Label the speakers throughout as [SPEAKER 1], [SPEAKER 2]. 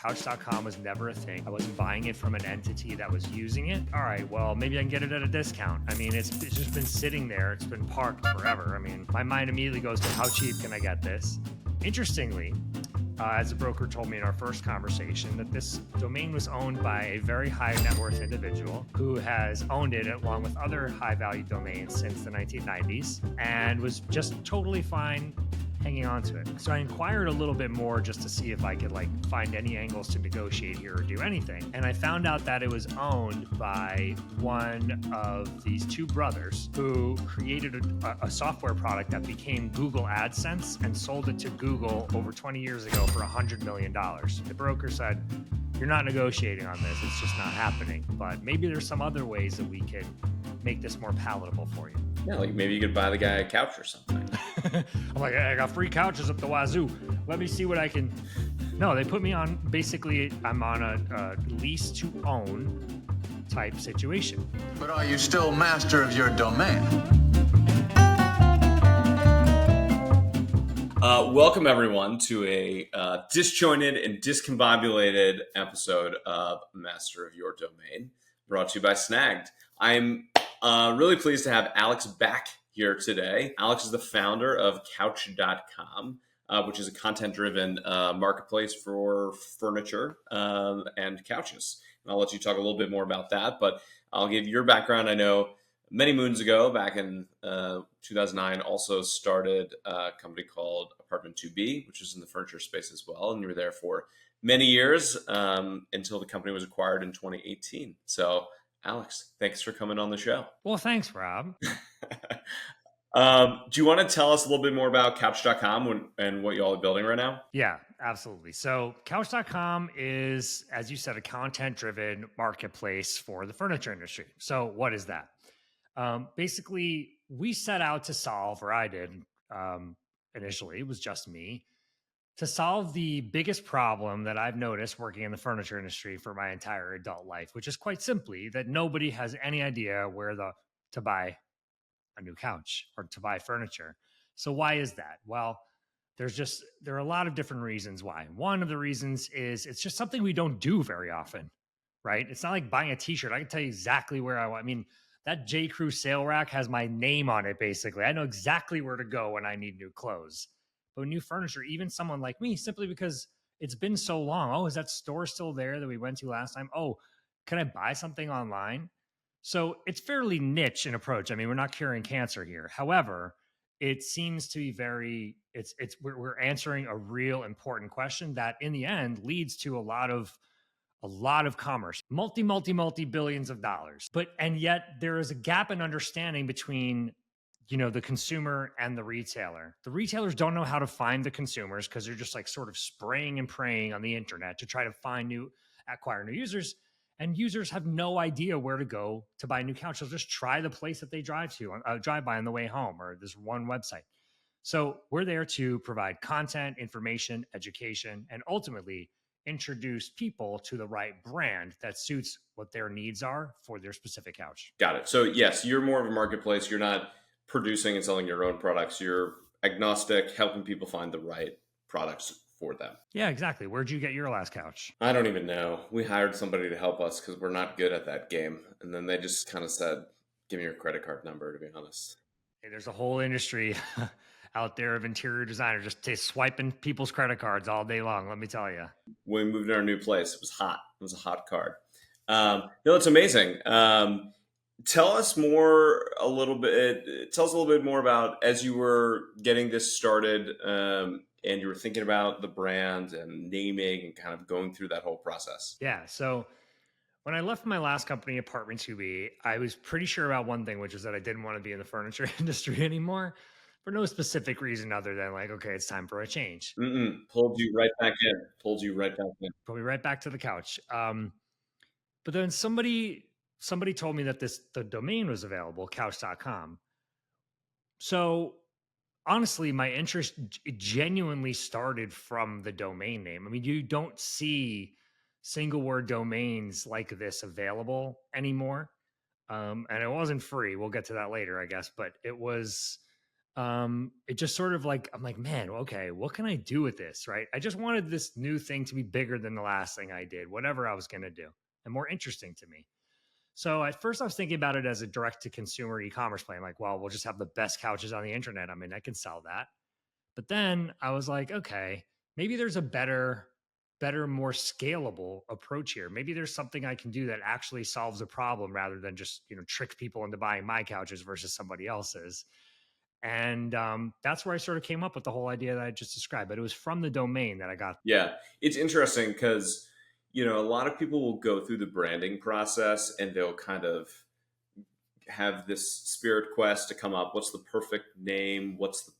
[SPEAKER 1] Couch.com was never a thing. I wasn't buying it from an entity that was using it. All right, well, maybe I can get it at a discount. I mean, it's just been sitting there. It's been parked forever. I mean, my mind immediately goes to how cheap can I get this? Interestingly, as the broker told me in our first conversation, that this domain was owned by a very high net worth individual who has owned it along with other high value domains since the 1990s and was just totally fine hanging on to it. So I inquired a little bit more just to see if I could find any angles to negotiate here or do anything. And I found out that it was owned by one of these two brothers who created a software product that became Google AdSense and sold it to Google over 20 years ago for $100 million. The broker said, you're not negotiating on this. It's just not happening. But maybe there's some other ways that we can make this more palatable for you.
[SPEAKER 2] Yeah, maybe you could buy the guy a couch or something.
[SPEAKER 1] I'm like, I got free couches up the wazoo. Let me see what I can. No, they put me on, basically, I'm on a lease-to-own type situation.
[SPEAKER 3] But are you still master of your domain?
[SPEAKER 2] Welcome, everyone, to a disjointed and discombobulated episode of Master of Your Domain, brought to you by Snagged. I'm really pleased to have Alex back here today. Alex is the founder of Couch.com, which is a content-driven marketplace for furniture and couches. And I'll let you talk a little bit more about that, but I'll give your background. I know many moons ago, back in 2009, also started a company called Apartment 2B, which is in the furniture space as well. And you were there for many years until the company was acquired in 2018. So Alex, thanks for coming on the show.
[SPEAKER 1] Well, thanks, Rob.
[SPEAKER 2] Do you want to tell us a little bit more about Couch.com and what you all are building right now?
[SPEAKER 1] Yeah, absolutely. So Couch.com is, as you said, a content-driven marketplace for the furniture industry. So what is that? Basically, we set out to solve, or I did initially, it was just me, to solve the biggest problem that I've noticed working in the furniture industry for my entire adult life, which is quite simply that nobody has any idea where to buy a new couch or to buy furniture. So why is that? Well, there are a lot of different reasons why. One of the reasons is it's just something we don't do very often, right? It's not like buying a t-shirt. I can tell you exactly where I want. I mean, that J. Crew sale rack has my name on it, basically. I know exactly where to go when I need new clothes. But new furniture, even someone like me, simply because it's been so long. Oh, is that store still there that we went to last time? Oh, can I buy something online? So it's fairly niche in approach. I mean, we're not curing cancer here. However, it seems to be we're answering a real important question that in the end leads to a lot of commerce, multi billions of dollars. And yet there is a gap in understanding between the consumer and the retailer. The retailers don't know how to find the consumers because they're just sort of spraying and praying on the internet to try to acquire new users. And users have no idea where to go to buy new couch. They'll just try the place that they drive by on the way home, or this one website. So we're there to provide content, information, education, and ultimately introduce people to the right brand that suits what their needs are for their specific couch.
[SPEAKER 2] Got it. So yes, you're more of a marketplace. You're not producing and selling your own products. You're agnostic, helping people find the right products for them.
[SPEAKER 1] Yeah, exactly. Where'd you get your last couch?
[SPEAKER 2] I don't even know. We hired somebody to help us because we're not good at that game. And then they just kind of said, give me your credit card number, to be honest.
[SPEAKER 1] Hey, there's a whole industry out there of interior designers just swiping people's credit cards all day long, let me tell you.
[SPEAKER 2] When we moved to our new place, it was hot. It was a hot card. It's amazing. Tell us a little bit more about, as you were getting this started and you were thinking about the brand and naming and kind of going through that whole process.
[SPEAKER 1] Yeah. So when I left my last company, Apartment 2B, I was pretty sure about one thing, which was that I didn't want to be in the furniture industry anymore for no specific reason other than okay, it's time for a change.
[SPEAKER 2] Pulled you right back in. Pulled
[SPEAKER 1] me right back to the couch. But then somebody told me that the domain was available, couch.com. So honestly, my interest genuinely started from the domain name. I mean, you don't see single word domains like this available anymore. And it wasn't free. We'll get to that later, I guess, but it was it just sort of like, I'm like, man, okay, what can I do with this? Right. I just wanted this new thing to be bigger than the last thing I did, whatever I was going to do, and more interesting to me. So at first I was thinking about it as a direct to consumer e-commerce play. I'm like, well, we'll just have the best couches on the internet. I mean, I can sell that. But then I was like, okay, maybe there's a better, more scalable approach here. Maybe there's something I can do that actually solves a problem rather than just, trick people into buying my couches versus somebody else's. And that's where I sort of came up with the whole idea that I just described. But it was from the domain that I got.
[SPEAKER 2] Yeah, it's interesting because a lot of people will go through the branding process and they'll kind of have this spirit quest to come up. What's the perfect name? What's the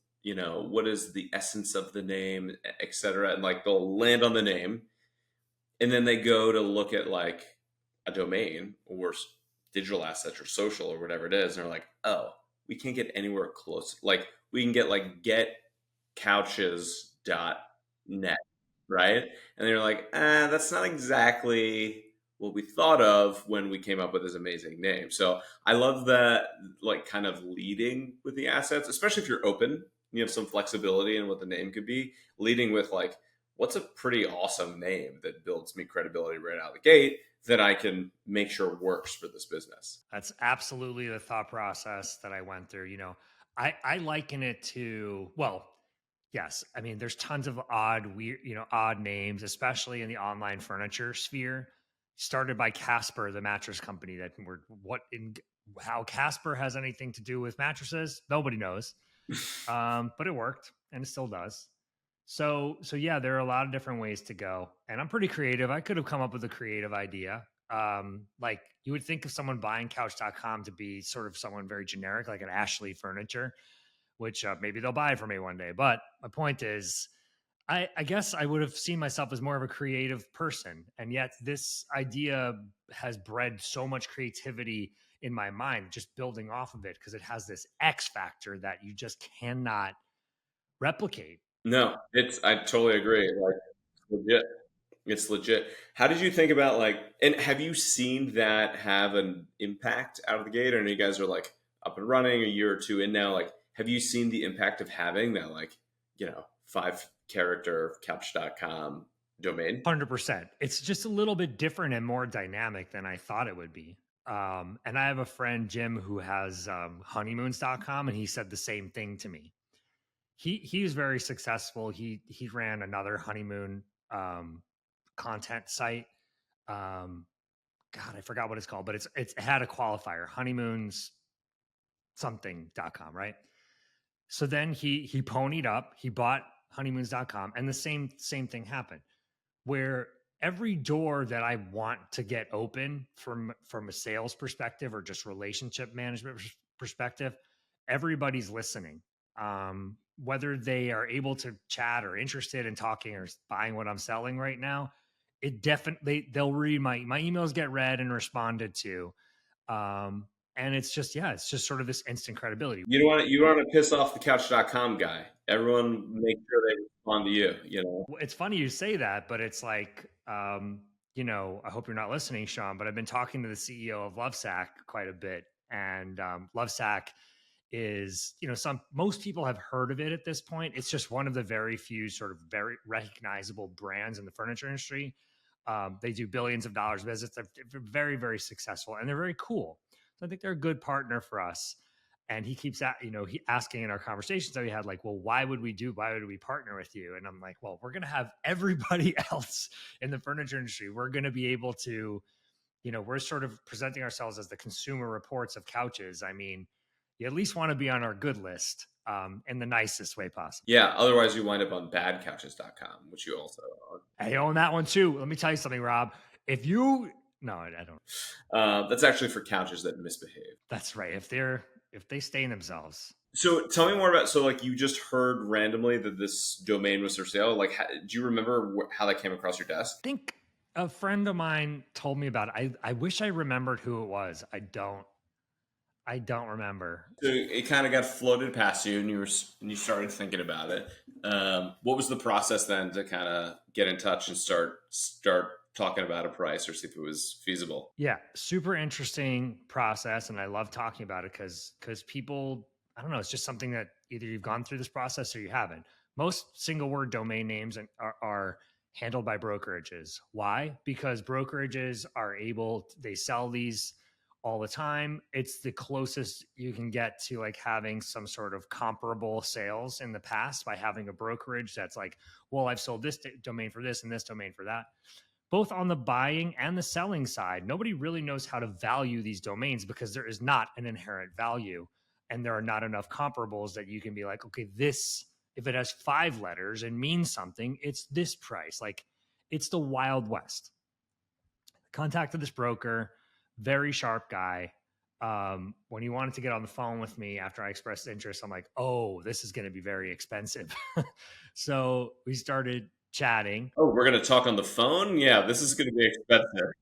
[SPEAKER 2] what is the essence of the name, etc. And like they'll land on the name, and then they go to look at like a domain or digital assets or social or whatever it is, and they're like, oh, we can't get anywhere close. Like we can get like getcouches.net, right? And they're like, that's not exactly what we thought of when we came up with this amazing name. So I love that, like kind of leading with the assets, especially if you're open, you have some flexibility in what the name could be, leading with like, what's a pretty awesome name that builds me credibility right out of the gate that I can make sure works for this business.
[SPEAKER 1] That's absolutely the thought process that I went through. I liken it to, well, yes. I mean, there's tons of weird, odd names, especially in the online furniture sphere. Started by Casper, the mattress company. How Casper has anything to do with mattresses, nobody knows. But it worked, and it still does. So yeah, there are a lot of different ways to go, and I'm pretty creative. I could have come up with a creative idea. Like you would think of someone buying couch.com to be sort of someone very generic, like an Ashley Furniture, which maybe they'll buy for me one day. But my point is, I guess I would have seen myself as more of a creative person. And yet this idea has bred so much creativity in my mind, just building off of it, because it has this X factor that you just cannot replicate.
[SPEAKER 2] No, I totally agree. Like legit. It's legit. How did you think about like, and have you seen that have an impact out of the gate? I know you guys are like up and running a year or two in now. Like, have you seen the impact of having that, like, 5-character couch.com domain?
[SPEAKER 1] 100%. It's just a little bit different and more dynamic than I thought it would be. And I have a friend, Jim, who has honeymoons.com, and he said the same thing to me. He's very successful. He ran another honeymoon content site. God, I forgot what it's called, but it had a qualifier, honeymoons something.com, right? So then he ponied up, he bought honeymoons.com, and the same thing happened, where every door that I want to get open from a sales perspective or just relationship management perspective, everybody's listening. Whether they are able to chat or interested in talking or buying what I'm selling right now, it definitely, they'll read my emails, get read and responded to. And it's just sort of this instant credibility.
[SPEAKER 2] You don't want to piss off the couch.com guy. Everyone make sure they respond to you,
[SPEAKER 1] It's funny you say that, but it's like, I hope you're not listening, Sean, but I've been talking to the CEO of Lovesac quite a bit. And Lovesac is, most people have heard of it at this point. It's just one of the very few sort of very recognizable brands in the furniture industry. They do billions of dollars visits. They're very, very successful, and they're very cool. So I think they're a good partner for us. And he keeps he asking in our conversations that we had, like, well, why would we partner with you? And I'm like, well, we're going to have everybody else in the furniture industry. We're going to be able to, we're sort of presenting ourselves as the Consumer Reports of couches. I mean, you at least want to be on our good list in the nicest way possible.
[SPEAKER 2] Yeah. Otherwise you wind up on badcouches.com, which you also own.
[SPEAKER 1] I own that one too. Let me tell you something, Rob. No, I don't.
[SPEAKER 2] That's actually for couches that misbehave.
[SPEAKER 1] That's right. If they stain themselves.
[SPEAKER 2] So tell me more about, so like you just heard randomly that this domain was for sale. Like, do you remember how that came across your desk?
[SPEAKER 1] I think a friend of mine told me about it. I wish I remembered who it was. I don't remember.
[SPEAKER 2] So it kind of got floated past you, and you started thinking about it. What was the process then to kind of get in touch and start talking about a price or see if it was feasible?
[SPEAKER 1] Yeah, super interesting process, and I love talking about it because people, I don't know, it's just something that either you've gone through this process or you haven't. Most single word domain names are handled by brokerages. Why? Because brokerages are able, they sell these all the time. It's the closest you can get to like having some sort of comparable sales in the past by having a brokerage that's like, well, I've sold this domain for this and this domain for that. Both on the buying and the selling side, nobody really knows how to value these domains because there is not an inherent value. And there are not enough comparables that you can be like, okay, this, if it has 5 letters and means something, it's this price. Like, it's the Wild West. Contacted this broker, very sharp guy. When he wanted to get on the phone with me after I expressed interest, I'm like, oh, this is going to be very expensive. So we started chatting.
[SPEAKER 2] Oh, we're going to talk on the phone? Yeah, this is going to be expensive.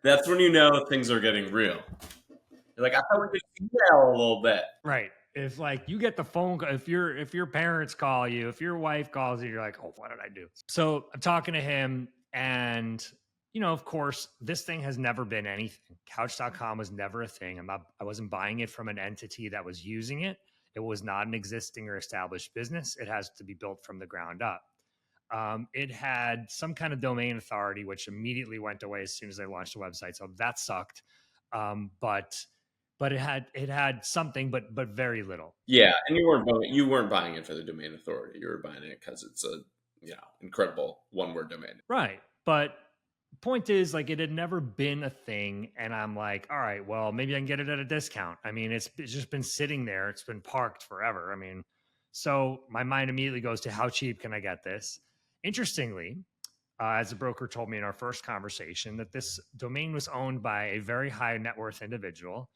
[SPEAKER 2] That's when you know things are getting real. You're like, I thought we could email a little bit.
[SPEAKER 1] Right. If like you get the phone call, if your parents call you, if your wife calls you, you're like, oh, what did I do? So I'm talking to him, and of course, this thing has never been anything. Couch.com was never a thing. I wasn't buying it from an entity that was using it. It was not an existing or established business. It has to be built from the ground up. It had some kind of domain authority, which immediately went away as soon as I launched the website. So that sucked. But it had something, but very little.
[SPEAKER 2] Yeah, and you weren't buying it for the domain authority. You were buying it because it's a incredible one-word domain.
[SPEAKER 1] Right. But point is, like, it had never been a thing, and I'm like, all right, well, maybe I can get it at a discount. I mean, it's just been sitting there. It's been parked forever. I mean, so my mind immediately goes to how cheap can I get this? Interestingly, as the broker told me in our first conversation, that this domain was owned by a very high net worth individual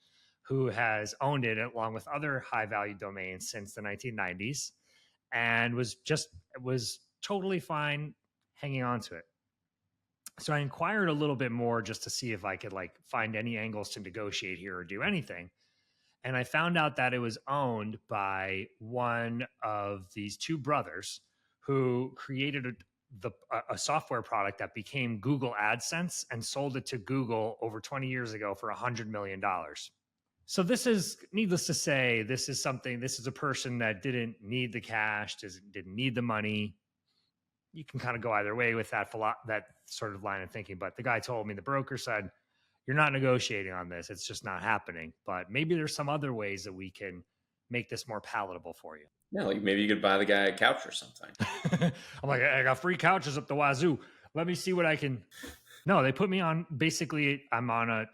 [SPEAKER 1] who has owned it along with other high value domains since the 1990s and was totally fine hanging on to it. So I inquired a little bit more just to see if I could like find any angles to negotiate here or do anything. And I found out that it was owned by one of these 2 brothers who created a software product that became Google AdSense and sold it to Google over 20 years ago for $100 million. So this is, needless to say, this is a person that didn't need the cash, didn't need the money. You can kind of go either way with that sort of line of thinking. But the guy told me, the broker said, you're not negotiating on this. It's just not happening. But maybe there's some other ways that we can make this more palatable for you.
[SPEAKER 2] Yeah, like maybe you could buy the guy a couch or something.
[SPEAKER 1] I'm like, I got free couches up the wazoo. Let me see what I can. No, they put me on, basically, I'm on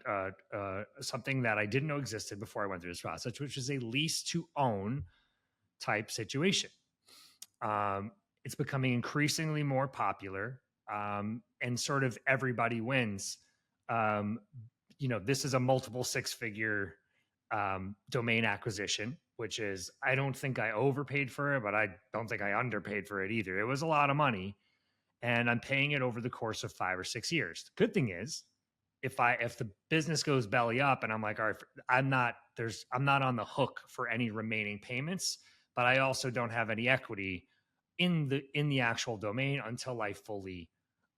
[SPEAKER 1] something that I didn't know existed before I went through this process, which is a lease-to-own type situation. It's becoming increasingly more popular, and sort of everybody wins. This is a multiple 6-figure domain acquisition, which is, I don't think I overpaid for it, but I don't think I underpaid for it either. It was a lot of money, and I'm paying it over the course of 5 or 6 years. The good thing is, if the business goes belly up and I'm like, all right, I'm not on the hook for any remaining payments, but I also don't have any equity in the actual domain until I fully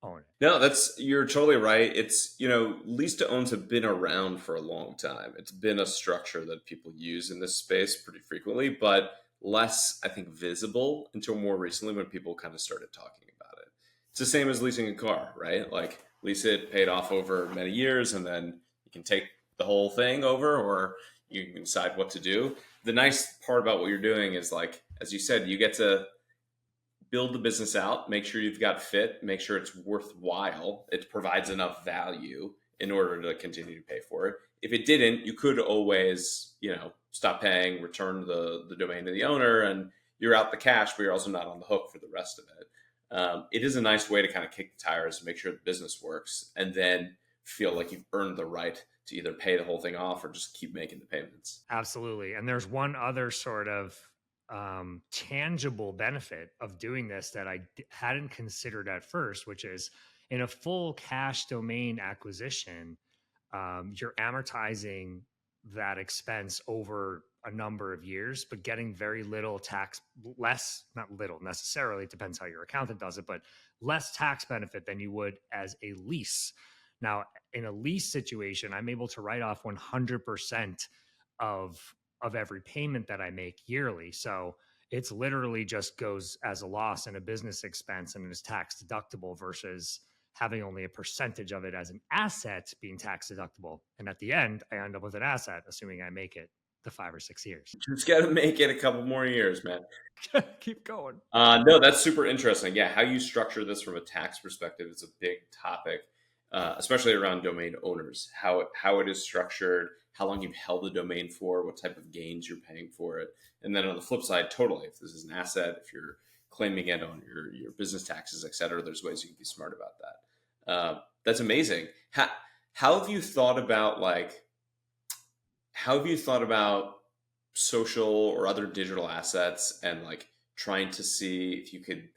[SPEAKER 1] own it.
[SPEAKER 2] No, you're totally right. It's, lease-to-owns have been around for a long time. It's been a structure that people use in this space pretty frequently, but less, I think, visible until more recently when people kind of started talking about it. It's the same as leasing a car, right? Like, lease it, pay it off over many years, and then you can take the whole thing over, or you can decide what to do. The nice part about what you're doing is, like, as you said, you get to build the business out, make sure you've got fit, make sure it's worthwhile. It provides enough value in order to continue to pay for it. If it didn't, you could always, stop paying, return the domain to the owner, and you're out the cash, but you're also not on the hook for the rest of it. It is a nice way to kind of kick the tires, make sure the business works, and then feel like you've earned the right to either pay the whole thing off or just keep making the payments.
[SPEAKER 1] Absolutely. And there's one other sort of tangible benefit of doing this that I hadn't considered at first, which is in a full cash domain acquisition, you're amortizing that expense over a number of years, but getting very little tax, not little necessarily, it depends how your accountant does it, but less tax benefit than you would as a lease. Now, in a lease situation, I'm able to write off 100% of of every payment that I make yearly. So it's literally just goes as a loss and a business expense and is tax deductible versus having only a percentage of it as an asset being tax deductible. And at the end, I end up with an asset, assuming I make it the 5 or 6 years.
[SPEAKER 2] Just got to make it a couple more years, man.
[SPEAKER 1] Keep going.
[SPEAKER 2] No, that's super interesting. Yeah, how you structure this from a tax perspective is a big topic, especially around domain owners. How it is structured, how long you've held the domain for, what type of gains you're paying for it, and then on the flip side, totally, if this is an asset, if you're claiming it on your business taxes, et cetera, there's ways you can be smart about that. That's amazing. How have you thought about social or other digital assets and like trying to see if you could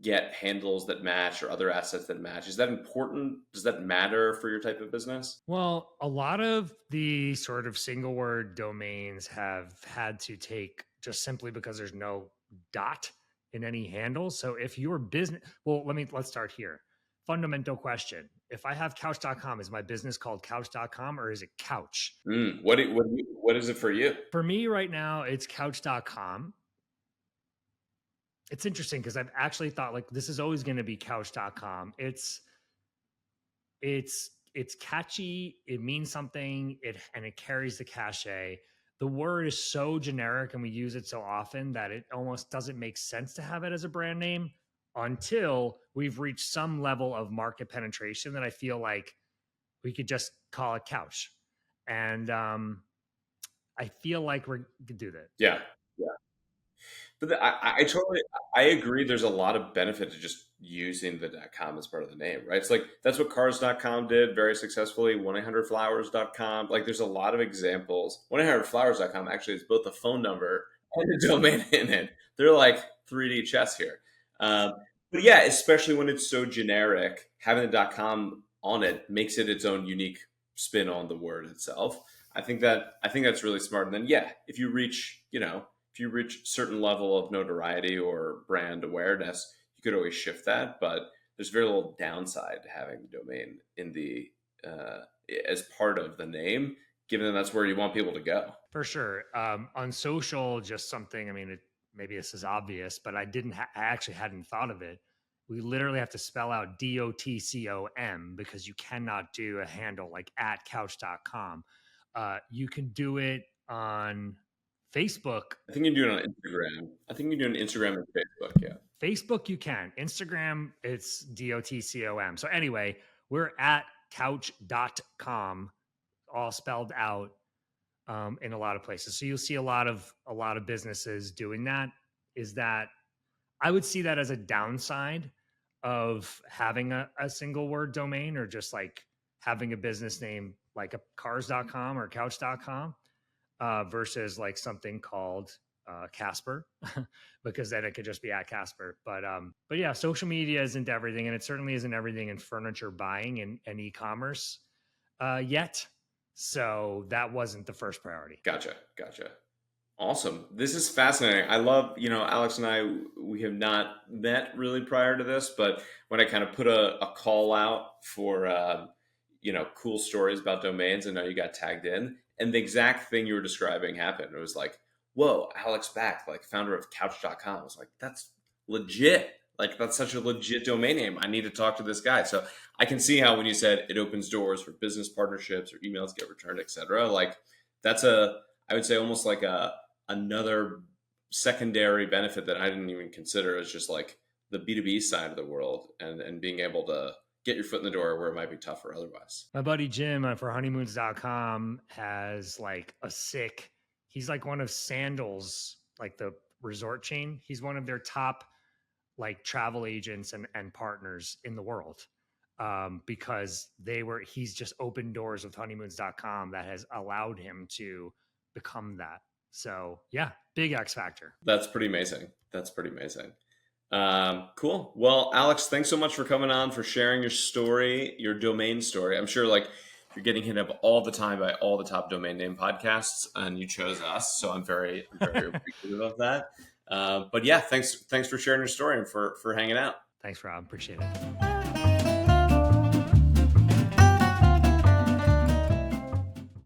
[SPEAKER 2] get handles that match or other assets that match? Is that important? Does that matter for your type of business?
[SPEAKER 1] Well, a lot of the sort of single word domains have had to take just simply because there's no dot in any handle. So if your business, well, let's start here. Fundamental question. If I have couch.com, is my business called couch.com or is it couch?
[SPEAKER 2] What is it for you?
[SPEAKER 1] For me right now, it's couch.com. It's interesting because I've actually thought like this is always going to be couch.com. It's catchy. It means something. It carries the cachet. The word is so generic and we use it so often that it almost doesn't make sense to have it as a brand name until we've reached some level of market penetration that I feel like we could just call it couch. And I feel like we could do that.
[SPEAKER 2] Yeah. But I agree. There's a lot of benefit to just using the .com as part of the name, right? It's like, that's what cars.com did very successfully. 1-800-Flowers.com. Like there's a lot of examples. 1-800-Flowers.com actually is both the phone number and the domain in it. They're like 3D chess here. But yeah, especially when it's so generic, having the .com on it makes it its own unique spin on the word itself. I think that's really smart. And then, yeah, if you reach certain level of notoriety or brand awareness, you could always shift that. But there's very little downside to having the domain in the as part of the name, given that that's where you want people to go.
[SPEAKER 1] For sure. On social, just something. I mean, maybe this is obvious, but I actually hadn't thought of it. We literally have to spell out DOTCOM because you cannot do a handle like @couch.com. You can do it on Facebook.
[SPEAKER 2] I think you can do it on Instagram. I think you can do it on Instagram and Facebook. Yeah.
[SPEAKER 1] Facebook, you can. Instagram, it's DOTCOM. So anyway, we're at couch.com, all spelled out in a lot of places. So you'll see a lot of businesses doing that. Is that I would see that as a downside of having a single word domain or just like having a business name like a cars.com or couch.com versus like something called Casper, because then it could just be at Casper. But yeah, social media isn't everything, and it certainly isn't everything in furniture buying and e-commerce yet. So that wasn't the first priority.
[SPEAKER 2] Gotcha. Awesome. This is fascinating. I love, Alex and I, we have not met really prior to this, but when I kind of put a call out for, cool stories about domains, and now you got tagged in, and the exact thing you were describing happened. It was like, whoa, Alex Back, like founder of couch.com. I was like, that's legit. Like that's such a legit domain name. I need to talk to this guy. So I can see how when you said it opens doors for business partnerships or emails get returned, et cetera, like that's I would say almost like another secondary benefit that I didn't even consider as just like the B2B side of the world and being able to get your foot in the door where it might be tougher otherwise.
[SPEAKER 1] My buddy Jim for honeymoons.com has like he's like one of Sandals, like the resort chain. He's one of their top like travel agents and partners in the world because he's just opened doors with honeymoons.com that has allowed him to become that. So yeah, big X factor.
[SPEAKER 2] That's pretty amazing. Cool. Well, Alex, thanks so much for coming on, for sharing your story, your domain story. I'm sure like you're getting hit up all the time by all the top domain name podcasts, and you chose us. So I'm very appreciative of that. But yeah, thanks for sharing your story and for hanging out.
[SPEAKER 1] Thanks, Rob. Appreciate it.